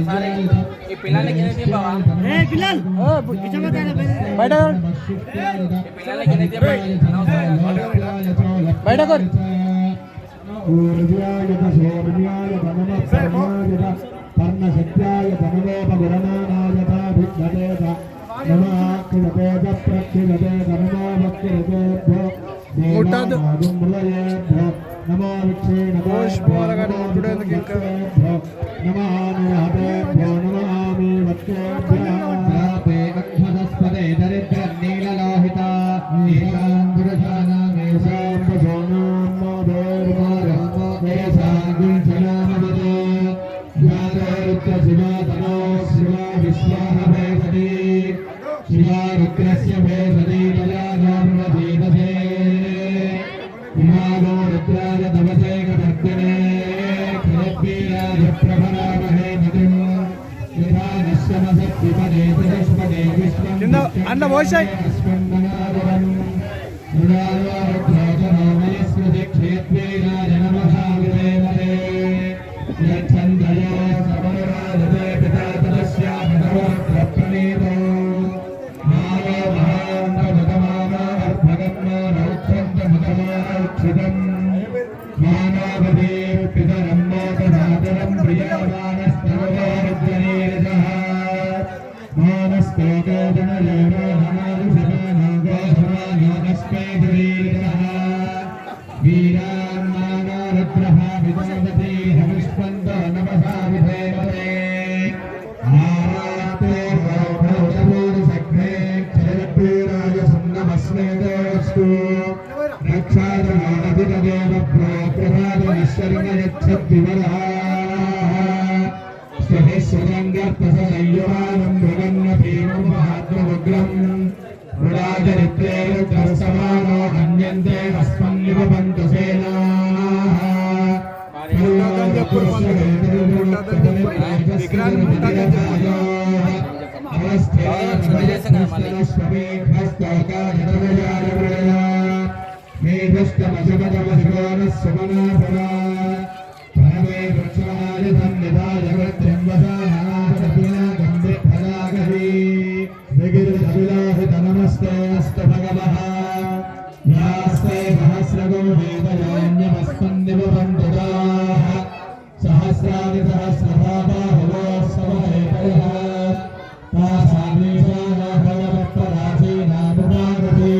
ఈ పిల్లలకి ఏదైతే బావా పిల్లలు బయట ఈ పిల్లలకి ఏదైతే బయట పర్ణశక్త్యాయ తమనోపగుణమానాయతాభిద్ధతేత నమాక్షిణతేజ ప్రక్షిణతేత నమోభక్తిరతేభ్యో దేవాదుమ్రయేభ్యో నమో విక్షీణతేభ్యో నమానుహతేభ్యో నమామి వక్తేభ్యే అక్షరస్పదే దరిద్రన్నీలలోహిత ఏషాం పురుషానామేషాం పశూనాం మోదోర్మారమేషాంగుంచనామదే జ్ఞాతరుద్ర శివాతనో శివా విశ్వాహభేషదీ శివా రుద్రస్య భేషదీ తయానామధీనసే ఇమాగో రుద్రాయ తమసేకవర్గణే క్షరద్వీరాయ ప్రభరామహే మతిం యథా నిశ్యమసత్తిపదే సరస్వతే విశ్వం అన్న పోషాయ్ క్షేత్రీరాజ నమః విదేమతే యచ్చందయో సమరాజతే పితా తదస్యామనోత్రప్రణీతో మానో మహాంతమతమానార్భగన్మానౌక్షంతమతమానౌక్షితం మానవదే పితరం మోదనాదరం ప్రియామానస్తవోరుద్రనీరజః మానస్తోకోదనయేనో హమానుషమానోగోధమానోగస్పేదరీరజః వీరాన్నానారుద్రః విదోదతి హవిష్పందో నమసా విధేమతే ఆరాత్రే భౌతభూతసగ్నే క్షరద్వీరాయ సున్నమస్మేదోస్తు రక్షాదమానదిదేవ ప్రభాదమిశ్వరిమయచ్చద్విమలః స్థితిస్వరంగర్పసంయువానం భృగన్నభీమం మహాత్మముగ్రం మృడాచరిత్రే రుద్రసమానో హన్యంతే అస్మన్నిపబంతు సేనాః నమస్తే అస్తు భగవః యాస్తే సహస్రగో వేదయాన్యమస్మన్నిపబంతుదాః సహస్రాని సహస్రభాబాహువో సమహేతయః తాసామీశానాభవత్పరాచీనాముపాగతే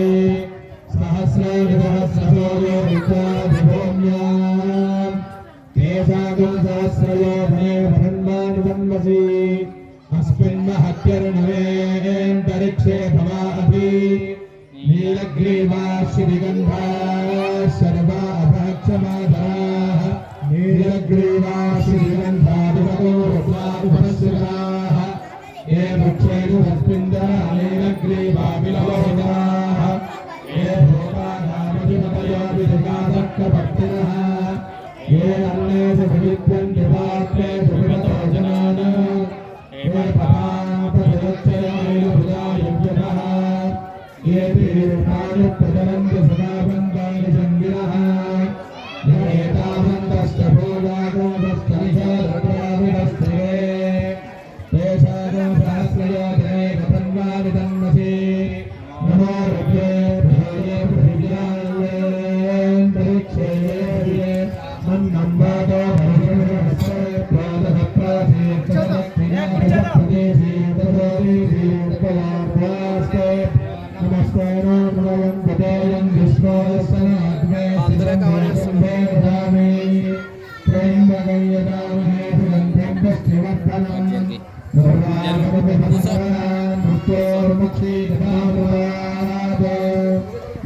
సహస్రాని సహస్రభోజో విద్యాదిభూమ్యాం తేషాగం సహస్రయో భేవన్మాని జన్మసి అస్మిన్మహత్యర్ణవేంతరిక్షే భవా అపి నీలగ్రీవాశ్రిగంధా సర్వా అభక్షమాధరాః నీలగ్రీవాశ్రిగంధాదివతో రూపాదుపశ్రితాః ఏ వృక్షేషు తస్మిందర నీలగ్రీవావిలోహితాః ఏ భూపానామధిపతయో విధికాదక్కపట్టినః ఏ అన్నేషు వివిద్యంతి పాత్రేషు విగతో జనాన్ ఏ పాపజలచ్చయాయుధాయుజ్యనః ఏ తీర్థాని ప్రచలంతి సదాబంధాని సంగినః ఏతావంతష్టభూయాగోదస్తనిషాద్రావిడస్థిరే తేషాగం సహస్రయోజనే గతన్వాని తన్మసి నమో రుద్రేభ్యే పృథివ్యాయేంతరిక్షే మన్నంబాదో భవిష్యే ప్రాదహప్రదేశీ నమస్తే నమయం గదేయం విశ్వోసనాద్వే సంవేదామి ప్రేమగయ్యదామహే సుగంధం పుష్టివర్ధనం మృత్యోర్ముక్షీదామరాద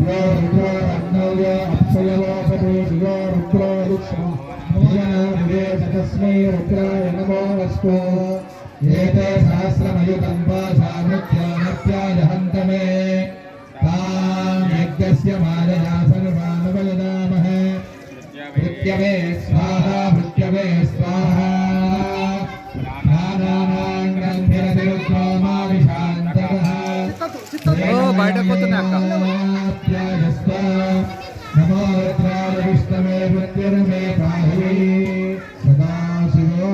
యో రుద్రోరన్నవ్యో అప్సయవోపదేశియో రుద్రో రుక్షం తస్మై రుద్రాయ నమోऽस्तु ఏతే సహస్రమయుతం పాశామృత్యామర్త్యాయ హంతమే తాం యజ్ఞస్య మాయయా సర్వానువయదామహే మృత్యవే స్వాహా మృత్యవే స్వాహా ప్రాణానాం గ్రంథిరతిరుద్రో మా విశాంతః బయటకు పోతున్నాయి అక్క నమో రుద్రాయ విష్ణవే మృత్యుర్మే పాహి సదాశివో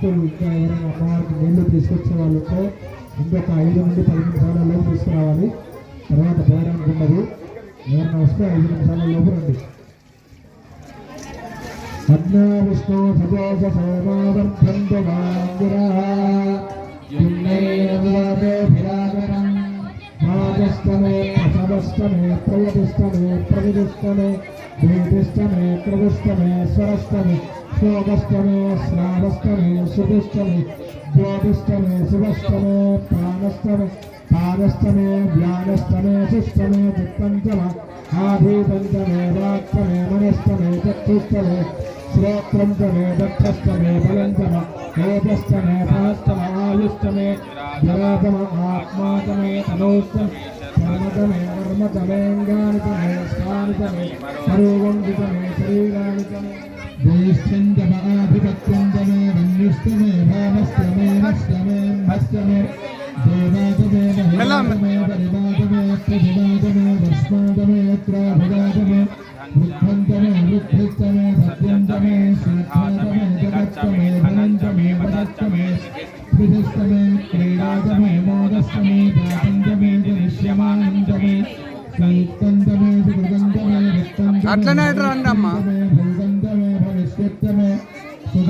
భక్తులు ఇంకా ఎవరైనా అమ్మవారికి నీళ్లు తీసుకొచ్చే వాళ్ళు ఉంటే ఇంకొక 5 నుండి 10 నిమిషాల లోపు తీసుకురావాలి. తర్వాత పోయడానికి ఉండదు. ఎవరైనా వస్తే 5 నిమిషాల లోపు రండి. అగ్నా విష్ణు సజోష సోమావర్ధంతు వాంగురః యున్నైరవాదేభిరాగరం మాజస్తమే ప్రసవస్తమే ప్రయతిష్టమే ప్రవిదిష్టమే భూతిష్టమే ప్రవిష్టమే స్వరష్టమే శోభష్టమే శ్రావష్టమే శుభిష్టమే జ్యోతిష్టమే శివష్టమే ప్రాణష్టమే పానష్టమే వ్యానష్టమే శిష్టమే చిత్తంచమ ఆభీతంచమే వాక్తమే మనష్టమే చక్షుష్టమే శ్రోత్రంచమే దక్షష్టమే బలంచమ ఓజష్టమే పాష్టమ ఆయుష్టమే జరాతమ ఆత్మాతమే తనోష్టమే ధర్మతమే వర్మతమేంగానితమే స్థానితమే సర్వంగితమే శరీరానితమే జ్యేష్ఠంజమాధిపత్యంజమే వన్యుష్టమే భామష్టమే నష్టమే భష్టమే దేవాదమే మహిళాదమే పరివాదమే ప్రతివాదమే భస్మాదమే త్రాభివాదమే వృద్ధంతమే వృద్ధిష్టమే సత్యంతమే శ్రద్ధాతమే జగత్తమే ధనంతమే వదత్తమే విధిష్టమే క్రీడాతమే మోదష్టమే జాతంతమే జనిష్యమానంతమే సంయుక్తంతమే సుకృతంతమే అట్లనే రండి అమ్మ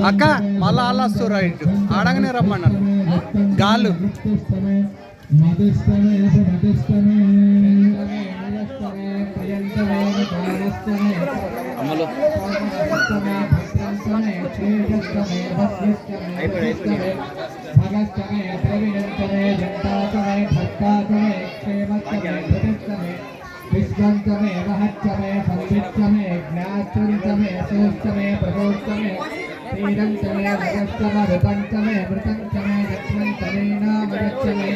అక్క మళ్ళా వాళ్ళు వస్తారు రైట్ ఆడగానే రమ్మన్నారు గాలు అమ్మలు విశ్వంతమే మహత్తమే సంవిత్తమే జ్ఞాచరితమే సోష్టమే ప్రకోష్టమే శ్రీరంతమే వరస్తమ విపంచమే మృతంచమే దక్షిణంతమే నామరచ్చమే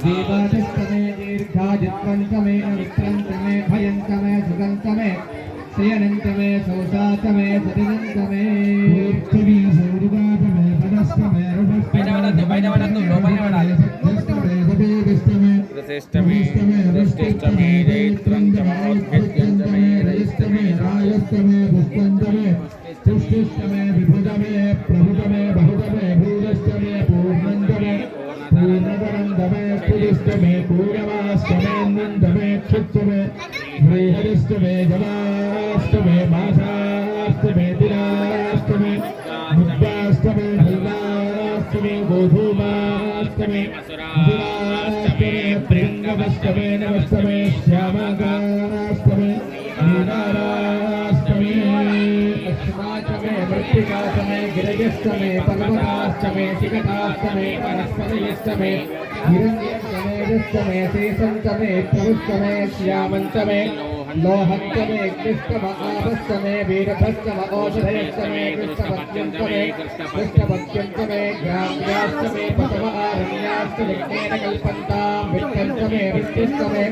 దీపాతిష్టమే దీర్ఘాజిత్వంతమే విక్రంతమే భయంతమే సుగంతమే శయనంతమే సౌసాతమే సదినంతమే మూర్ఛమే సౌరుగాతమే పదస్తమే బయట పడద్దు లోపల పడాలి. శ్రేష్టమే శ్రేష్టమే జైత్రంతమే ఔద్గత్యంతమే రజిష్టమే రాయస్తమే పుష్పంతమే పుష్టిష్టమే విభుజమే ప్రభుతమే బహుతమే భూజష్టమే పూర్ణంతమే పూర్ణతరంతమే పుదిష్టమే పూర్ణమాష్టమే నందమే క్షుత్తమే శ్రీహరిష్టమే జలాష్టమే మాసాష్టమే దినాష్టమే ముద్దాష్టమే మల్లాష్టమే గోధూమాష్టమే దినాష్టమే ప్రింగమష్టమే నమస్తమే శ్యామగాష్టమే నీరాష్టమే లక్ష్మాష్టమే మృత్తికాష్టమే గిరజష్టమే పర్వతాష్టమే శిఖటాష్టమే వనస్పతయష్టమే హిరణ్యష్టమే దుష్టమే శేషంతమే ప్రవుష్టమే శ్యామంతమే లోహంతమే కృష్ణమ ఆభస్తమే వీరభస్తమ ఓషధయష్టమే కృష్ణభక్త్యంతమే కృష్ణభక్త్యంతమే గ్రామ్యాష్టమే పతమ ఆరణ్యాష్టమే కల్పంతాం విట్టంతమే విష్టిష్టమే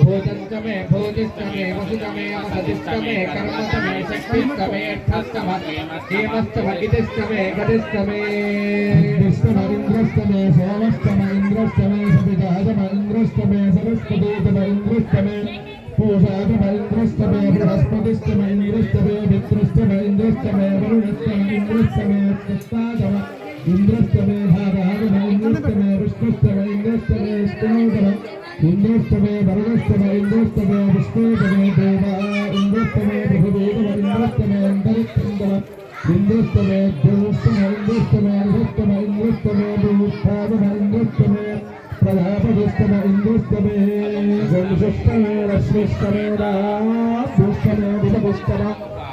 భోజంతమే భోజిష్టమే వసుతమే వసతిష్టమే కర్మతమే శక్తిష్టమే అర్థస్తమ హేమస్తమ గితిష్టమే గతిష్టమే ఇంద్రస్తమే సోమస్తమ ఇంద్రస్తమే సవితాజమ ఇంద్రస్తమే సరస్వతీతమ ఇంద్రస్తమే పూషాతమ ఇంద్రస్తమే బృహస్పతిష్టమ ఇంద్రస్తమే మిత్రస్తమ ఇంద్రస్తమే వరుణస్తమ ఇంద్రస్తమే కృష్ణాతమ ఇంద్రస్తమే భారాగమ ఇంద్రస్తమే విష్ణుస్తమ ఇంద్రస్తమే విష్ణుతమ ఇంద్రస్తమే వరుణస్తమ ఇంద్రస్తమే విష్ణుతమే దేవా ఇంద్రస్తమే బృహదేవ ఇంద్రస్తమే అంతరిక్షంతమ ఇంద్రస్తమే జ్యోత్స్తమ ఇంద్రస్తమే అర్హస్తమ ఇంద్రస్తమే భూత్పాదమ ఇంద్రస్తమే ప్రధాపతిష్టమ ఇంద్రస్తమే గంధుష్టమే రశ్మిష్టమే రాష్టమే విధపుష్టమ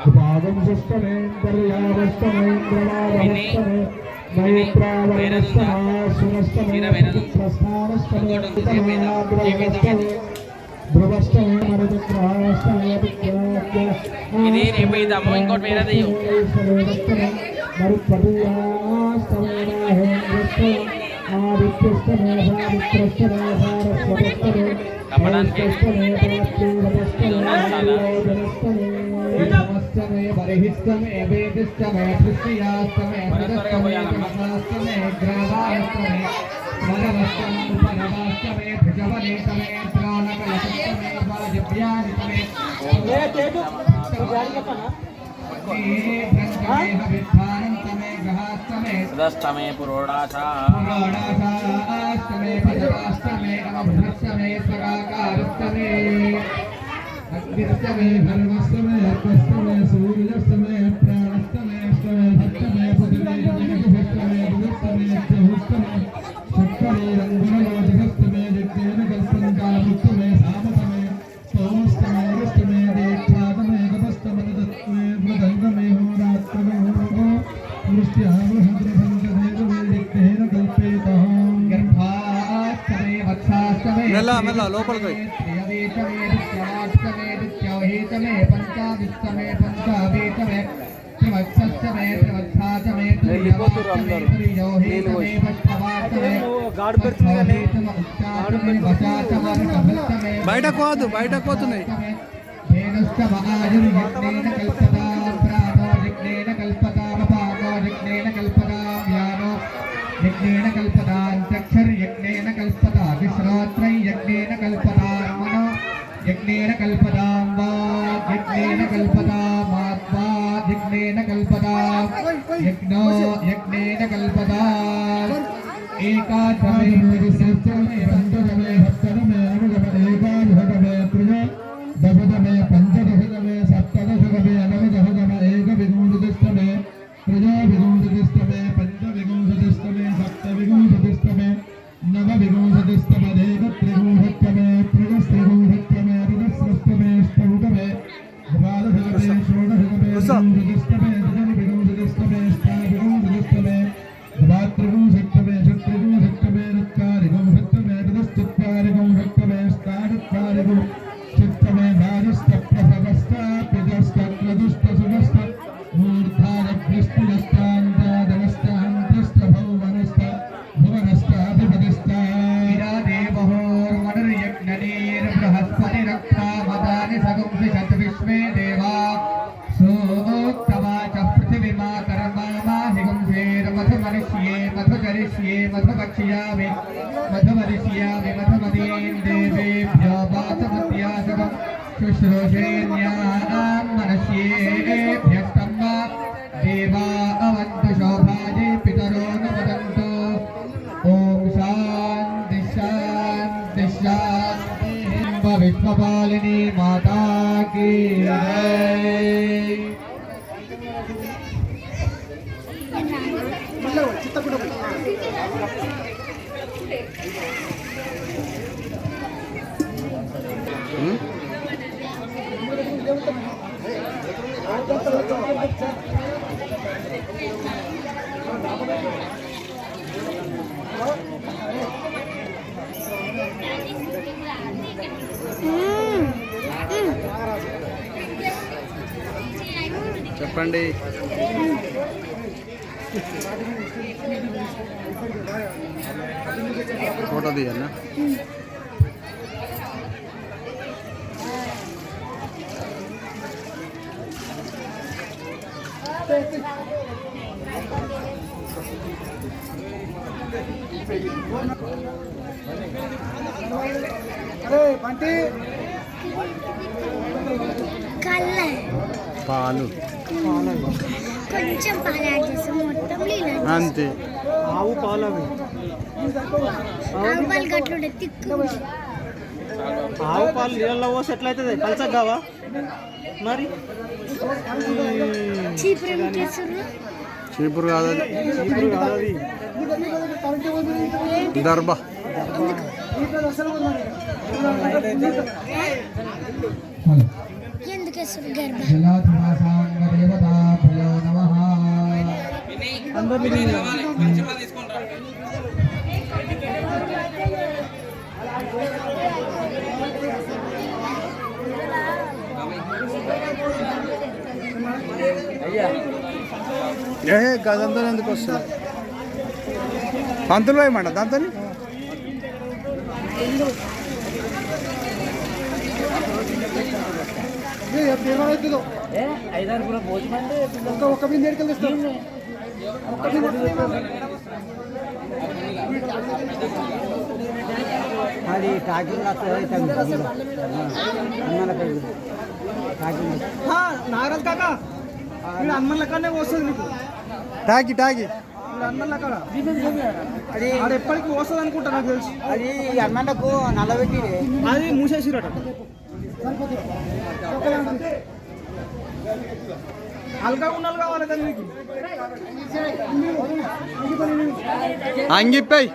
ఉపాగం సుష్టమే పర్యావష్టమే ఇంద్రవాదమష్టమే నైత్రావరణస్తమాశ్వరష్టమే ప్రస్థానష్టమే ధ్రువష్టమే మరుద్రాష్టమే ఇది రేపు ఇది అమ్మ ఇంకోటి వేరేది ఇయ్యు. మరుపటియాష్టమే మహేంద్రష్టమే ఆదిత్యష్టమే సావిత్రష్టమే సారస్వతష్టమే తప్పడానికి నమస్తమే బరిహిష్టమే వేదిష్టమే పృథ్వీయాష్టమే సరస్తమే గ్రావాష్టమే మరవష్టమే ఉపనవాష్టమే భుజవనేతమే ప్రాణకలసమే వాజవ్యానితమే బ్రహ్మమే హవిద్ధానంతమే గ్రహాష్టమే सदष्टमे पुरोडाशा पुरोडाशाष्टमे पदराष्टमे अवभ्रष्टमे स्वराकारष्टमे अग्निष्टमे भर्वष्टमे अर्कष्टमे सूर्यष्टमे प्राणष्टमे अष्टमे भट्टमे पदमे जगदष्टमे बुधष्टमे अष्टहुष्टमे सप्तमे रङ्गनलोचष्टमे दिग्देन कल्पन्तामुष्टमे सामतमे सोमष्टमे अष्टमे दीक्षातमे गतष्टमे दत्तमे मृदङ्गमे होरात्रमे होमो वृष्ट्यावहद्रभङ्गदेवमे दिग्देन कल्पेतः गर्भाष्टमे वत्साष्टमे మెల్ల లోపలికి పోయి त्रयवेतमे द्वितीयाष्टमे द्वितीयोहितमे पञ्चाविष्टमे पञ्चावेतमे त्रिवत्सष्टमे त्रिवत्साष्टमे त्रियोहितमे त्रियोहितमे पञ्चवाष्टमे गाडबर्तिने उच्चाष्टमे वचाष्टमे कभष्टमे బయటకు పోవద్దు బయటకు పోతున్నాయి धेनुष्टम आयुर्यज्ञेन कल्पता प्राणो यज्ञेन कल्पता वपानो यज्ञेन कल्पता व्यानो यज्ञेन कल्पता चक्षुर्यज्ञेन कल्पता विश्रोत्रं यज्ञेन कल्पता मनो यज्ञेन कल्पता वाक् यज्ञेन कल्पता मात्मा यज्ञेन कल्पता यज्ञो यज्ञेन कल्पता एकादशमे विशिष्टमे पञ्चदशमे सप्तदशमे अनुगमे एकादशमे त्रिदशमे दशदशमे पञ्चदशमे सप्तदशमे अनवदशमे एकविंशतिष्टमे त्रयोविंशतिष्टमे पञ्चविंशतिष्टमे सप्तविंशतिष्टमे नवविंशतिष्टमे एकत्रिंशत्तमे त्रयस्त्रिंशत्तमे चतुस्रष्टमे अष्टौतमे द्वादशतमे षोडशतमे विंशतिष्टमे द्विविंशतिष्टमे अष्टाविंशतिष्टमे द्वात्रिंशत्तमे षट्त्रिंशत्तमे चत्वारिंशत्तमे चतुश्चत्वारिंशत्तमे अष्टाचत्वारिंशत्तमे द्वादशप्रसवस्तापितस्तत्रदुष्टसुभस्त मूर्धानभ्यस्तुलस्तान्तादवस्तान्तस्त भौवनस्त भुवनस्ताधिपतिस्ता बृहस्पतिरक्षा मदानि सगुंसि शतविश्वे देवा सोक्तवाच पृथिवीमा कर्मा माहिगुंसेर्मधुमनिष्ये मधुकरिष्ये मधुभक्ष्यामि मधुमदिष्यामि मधुमदीं देवेभ्यो वाचमत्यासकं शुश्रूषेण्यां मनस्येभ्यस्तम्मा देवा अवन्तु शोभाजे पितरो न वदन्तु ॐ शान्ति शान्ति शान्ति विश्वपालिनी माता की जय చెప్పండి ఫోటో తీయన్నా పాలు కొంచెం పాలు యాడ్ చేస్తాం మొత్తం నీళ్ళు అంతే ఆవు పాలు అవి ఆవు పాలు గట్లుండే తిక్కు ఆవు పాలు నీళ్ళలో పోసి ఎట్లయితుంది పలచగా కావా మరి చీపురు ఏం చేస్తుర్రు చీపురు కాదు చీపురు కాదు అది దర్బా ఎందుకు వేస్తుర్రు గర్భ జలాధివాసాంగదేవతాభ్యో నమః అందరినీ కావాలి మంచి మంది తీసుకుంటారు అయ్యా గదంతో ఎందుకు వస్తుంది పంతులు వేయమంట దాంతో ఐదారు కూడా భోజనం ఒక బిందె ఎడుకెళ్ళిస్తాం అది టాకింగ్ నాగరాజ్ కాక హనుమాన్ లెక్కనే వస్తుంది మీకు టాకి టాకి అది ఆడ ఎప్పటికి వస్తుంది అనుకుంటా నాకు తెలుసు. అది అన్నకు నల్లబెట్టి అది మూసేసిరట. అల్గా ఉండాలి కావాలి కదా మీకు. అంగిపోయి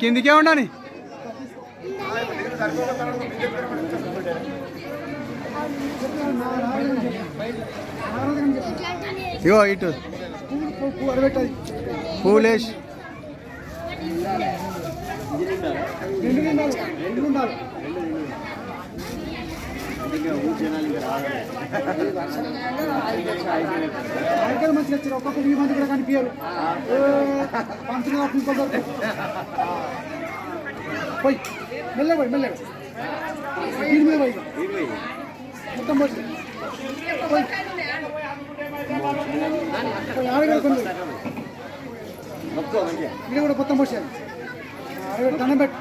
కిందికే ఉండని. ఇగో ఇటు పూలేష్ మంచిగా వచ్చారు. ఒక్కొక్క 10 మంది కూడా కనిపించారు. పోయి మెల్లగా పోయి మెల్లగా దీని మీద పోయి మొత్తం పోయి ఇది కూడా మొత్తం పోసాను. దండం పెట్టు.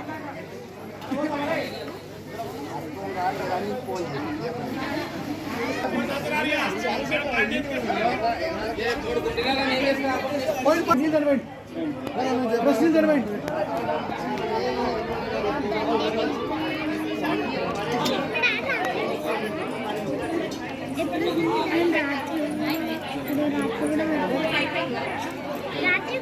రాత్రి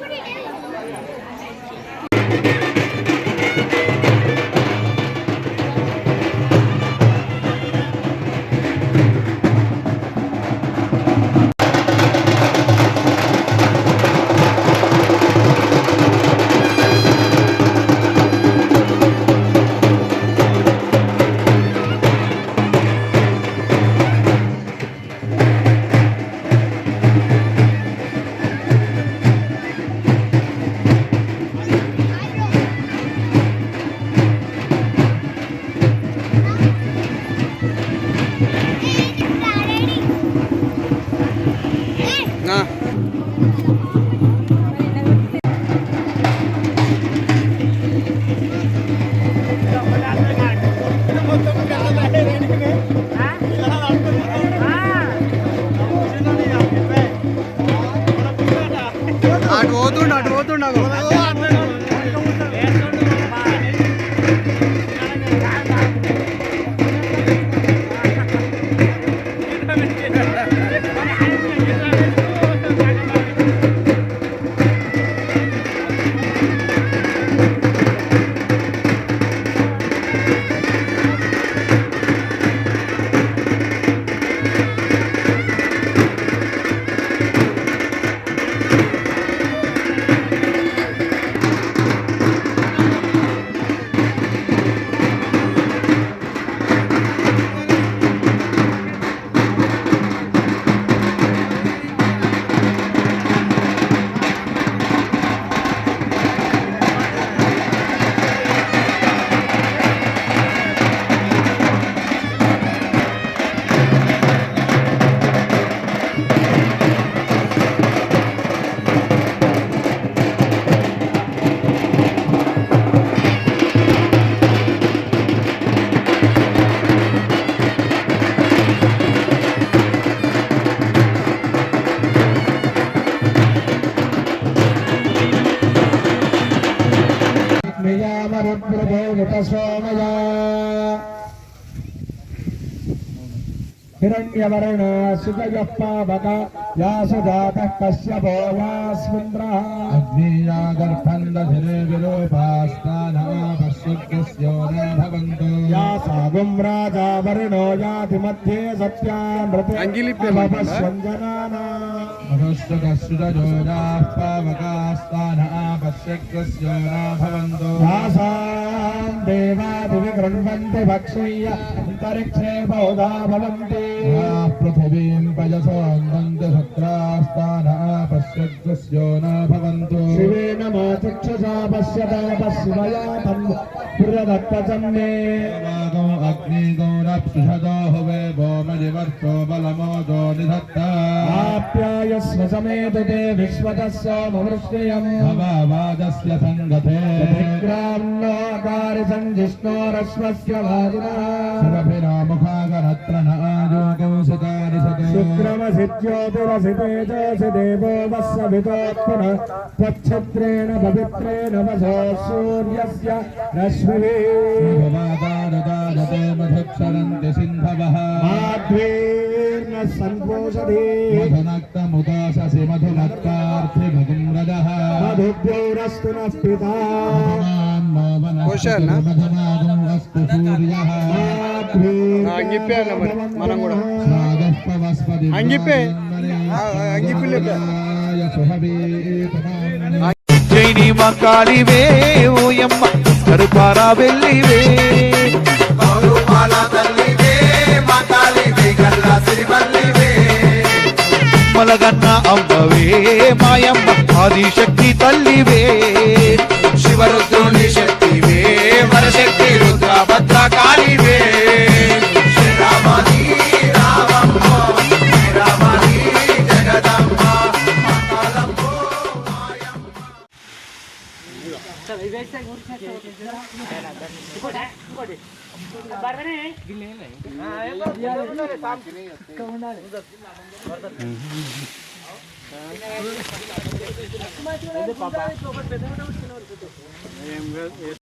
కూడా అటు పోతుండవు. सोमया हिरण्यवर्णा सुजयः पावक यासु जातः कश्यपो यास्मिन्द्रः अग्नियागर्भन्दधिरे विरूपास्तानः पश्युद्यस्यो न भवन्तु यासागुं राजा वर्णो याति मध्ये सत्यामृते पश्यञ्जनाना मधुश्रुतश्रुतजोजाः पावकास्तानः पश्यग्रस्यो न भवन्तु यासां देवादिविगृह्णन्ति भक्षय्य अन्तरिक्षे बहुधा भवन्ति पृथिवीं पयसोन्दन्ति शुक्रास्तानः पश्यग्रस्यो न भवन्तु शिवेन माचक्षुषा पश्यता पश्यया प्रदत्तचन्मे वागो अग्निगौरप्सुषदो हुवे भौमदिवर्तो बलमोदो निधत्ता आप्यायस्व समेतुते विश्वतस्य ममृष्ययम् भवावादस्य सङ्गते विक्राम्नोऽकारि सञ्जिष्णोरश्वस्य वाजिनः सुरभिरामुखागरत्र न आयोगौसितानि सतो शुक्रमसिद्योतिरसिते चोऽसि देवो वस्सवितो पुनः त्वच्छत्रेण पवित्रेण वसो सूर्यस्य रश्मिभिः भवादाददादते मधुक्षरन्ति सिन्धवः माध्वीर्न सम्पोषधि मधुनक्तमुदाससि मधुमत्तार्थिभगुं रजः मधुभ्योरस्तु नः पिता కోశానా? మధుమాగం అస్తు సూర్యః అంగిప్పే మనం కూడా స్వాగస్పవస్పతి అంగిప్పే అంగిప్పిల్లే జైని మకాలివే ఓయమ్మ కరుపారా వెళ్ళివే మలగన్న అవ్వవే మాయమ్మ ఆదిశక్తి తల్లివే శివరుద్రుని శక్తివే వరశక్తి రుద్ర భద్రకాళివే శ్రీరామని రామమ్మ శ్రీరామని జగదమ్మ మాతాలమ్మో ఏం